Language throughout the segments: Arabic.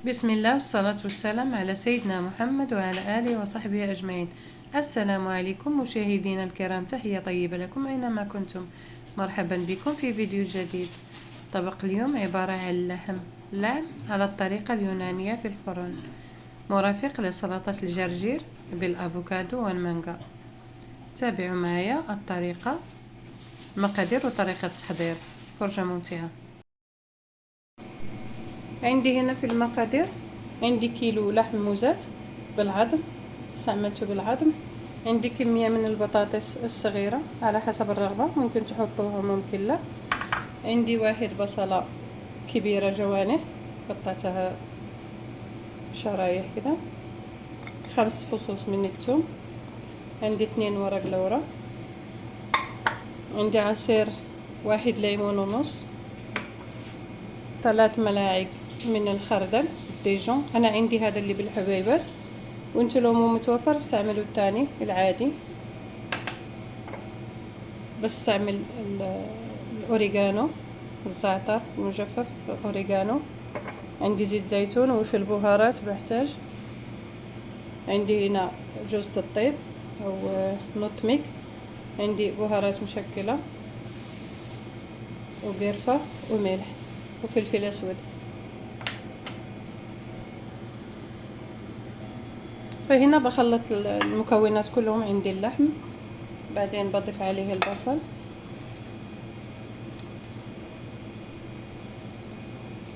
بسم الله والصلاة والسلام على سيدنا محمد وعلى آله وصحبه أجمعين. السلام عليكم مشاهدينا الكرام، تحية طيبة لكم أينما كنتم. مرحبا بكم في فيديو جديد. طبق اليوم عبارة عن لحم لعم على الطريقة اليونانية في الفرن، مرافق لسلطة الجرجير بالأفوكادو والمانجا. تابعوا معايا الطريقة، المقادير وطريقة التحضير. فرجة ممتعة. عندي هنا في المقادير عندي كيلو لحم موزات بالعظم، استعملته بالعظم. عندي كمية من البطاطس الصغيرة على حسب الرغبة، ممكن تحطوها ممكن لا. عندي واحد بصلة كبيرة جوانح قطعتها شرايح كده. 5 فصوص من الثوم. عندي 2 ورق لورا. عندي عصير 1 ليمون ونص. 3 ملاعق من الخردل ديجون، انا عندي هذا اللي بالحبيبات، وانتو لو مو متوفر استعملوا الثاني العادي. بستعمل الاوريجانو، الزعتر المجفف، الاوريجانو. عندي زيت زيتون، وفي البهارات بحتاج عندي هنا جوز الطيب او نوتميك. عندي بهارات مشكلة وقرفة وملح وفلفل اسود. فهنا بخلط المكونات كلهم. عندي اللحم، بعدين بضيف عليه البصل،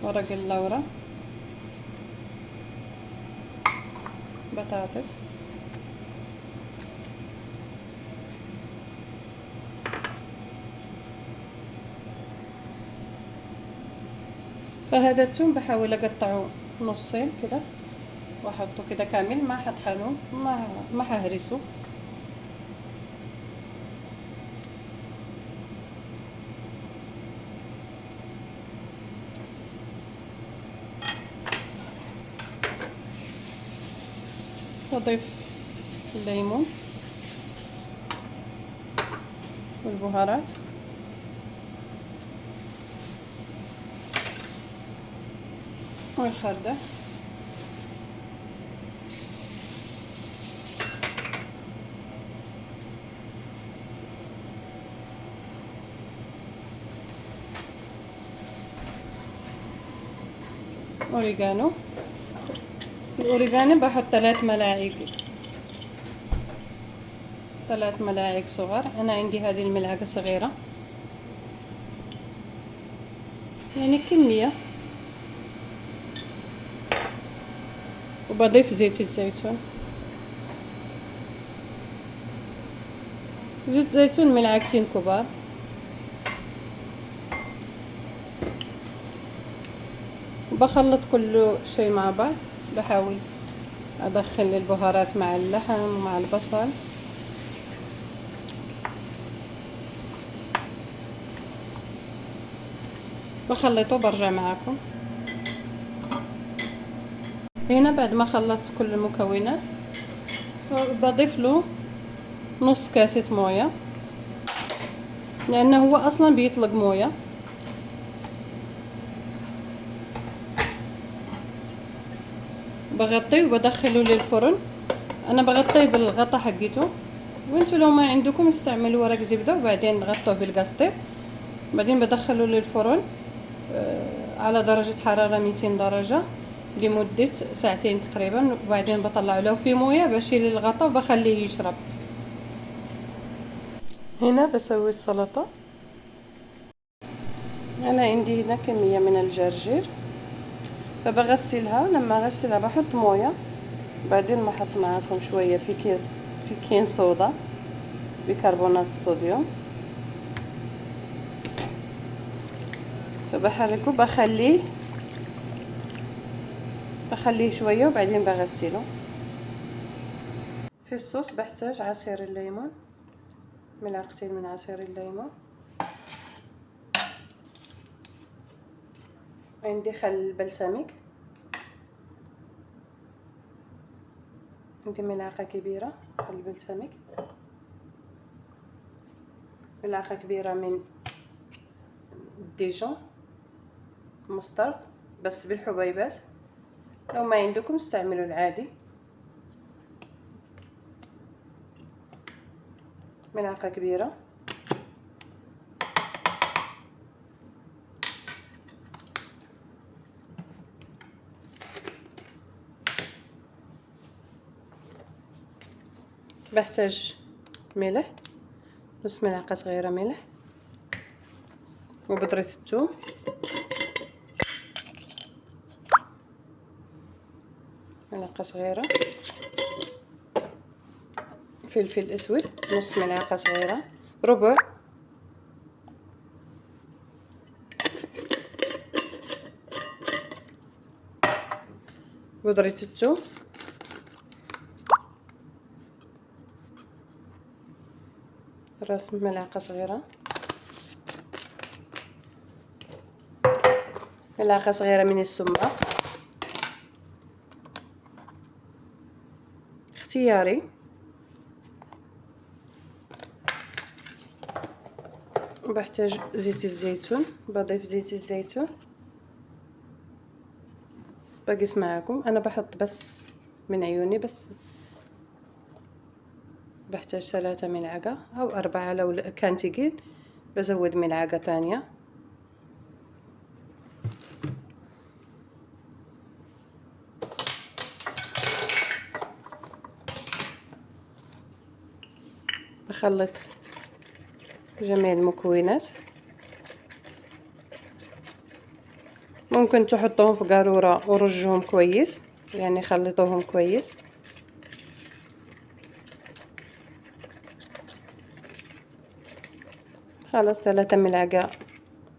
ورق اللورة، بطاطس، فهذا الثوم بحاول اقطعه نصين كده واحطه كده كامل، ما حطحنه، ما ههرسه. اضيف الليمون والبهارات والخردة. اوريجانو. الاوريجانو بحط 3 ملاعق صغار. انا عندي هذه الملعقة صغيرة، يعني كمية. وبضيف زيت الزيتون، زيت زيتون ملعقتين كبار. بخلط كل شيء مع بعض، بحاول ادخل البهارات مع اللحم ومع البصل. بخلطه برجع معاكم. هنا بعد ما خلطت كل المكونات بضيف له نص كاسة موية، لانه هو اصلا بيطلق موية. بغطيه وبدخله للفرن. انا بغطيه بالغطا حقته، وانتوا لو ما عندكم استعملوا ورق زبدة وبعدين غطوه بالقسطير. بعدين بدخله للفرن على درجة حرارة 200 درجة لمدة ساعتين تقريبا، وبعدين بطلعه. لو في موية بشيل الغطا وبخليه يشرب. هنا بسوي السلطة. انا عندي هنا كمية من الجرجير، فبغسلها. لما اغسلها بحط موية، بعدين بحط معاكم شوية في كين صودا بيكربونات الصوديوم، فبحركه بخليه شوية وبعدين بغسله. في الصوص بحتاج عصير الليمون، ملعقتين من عصير الليمون. عندي خل بلسمك، عندي ملعقة كبيرة خل بلسمك، ملعقة كبيرة من ديجون مسترد بس بالحبيبات، لو ما عندكم استعملوا العادي. ملعقة كبيرة. بحتاج ملح، نص ملعقة صغيرة ملح، وبودرة الثوم، ملعقة صغيرة، فلفل اسود نص ملعقة صغيرة، ربع، بودرة الثوم، راس ملعقة صغيرة، ملعقة صغيرة من السماق اختياري، وبحتاج زيت الزيتون، بضيف زيت الزيتون. بقيس معاكم، انا بحط بس من عيوني بس. بحتاج 3 ملعقة او 4، لو كان تقيل بزود ملعقة ثانية. بخلط جميع المكونات. ممكن تحطوهم في قارورة ورجوهم كويس، يعني خلطوهم كويس. خلاص 3 ملعقة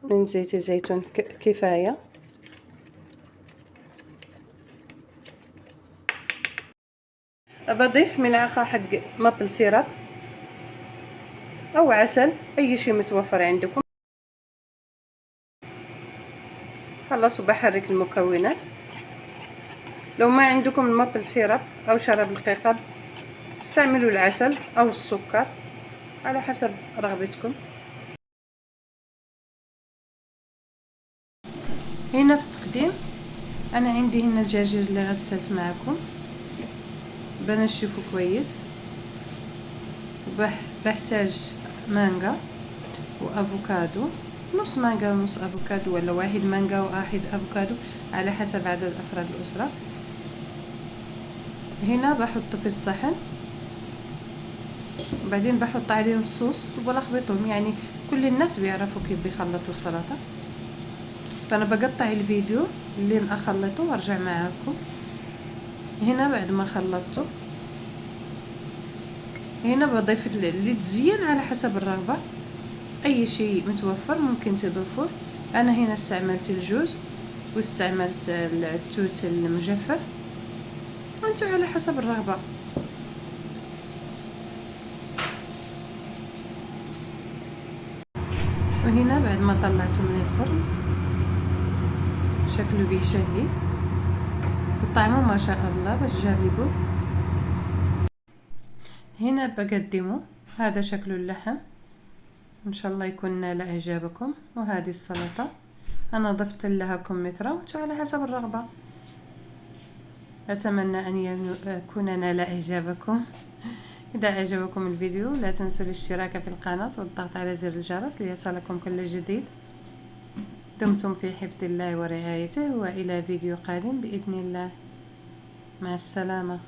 من زيت الزيتون كفاية. بضيف ملعقة حق مابل سيرب او عسل، اي شيء متوفر عندكم. خلاص وبحرك المكونات. لو ما عندكم المابل سيرب او شراب القيقب استعملوا العسل او السكر على حسب رغبتكم. هنا في التقديم انا عندي هنا الدجاج اللي غسلت معكم، بنشفه كويس. بحتاج مانجا وافوكادو، نص مانجا ونص افوكادو، ولا واحد مانجا وواحد افوكادو على حسب عدد افراد الاسره. هنا بحط في الصحن، وبعدين بحط عليهم الصوص وبلخبطهم، يعني كل الناس بيعرفوا كيف بيخلطوا السلطه. فانا بقطع الفيديو لين اخلطه وارجع معاكم. هنا بعد ما خلطته، هنا بضيف اللي تزين على حسب الرغبه، اي شيء متوفر ممكن تضيفوه. انا هنا استعملت الجوز واستعملت التوت المجفف، وانتو على حسب الرغبه. وهنا بعد ما طلعته من الفرن شكله بيشهي وطعمه ما شاء الله، بس جربوه. هنا بقدمه، هذا شكل اللحم، ان شاء الله يكون نال اعجابكم. وهذه السلطه انا ضفت لها كمثرى، وانتو على حسب الرغبه. اتمنى ان يكون نال اعجابكم. إذا أعجبكم الفيديو لا تنسوا الاشتراك في القناة والضغط على زر الجرس ليصلكم كل جديد. دمتم في حفظ الله ورعايته، وإلى فيديو قادم بإذن الله. مع السلامة.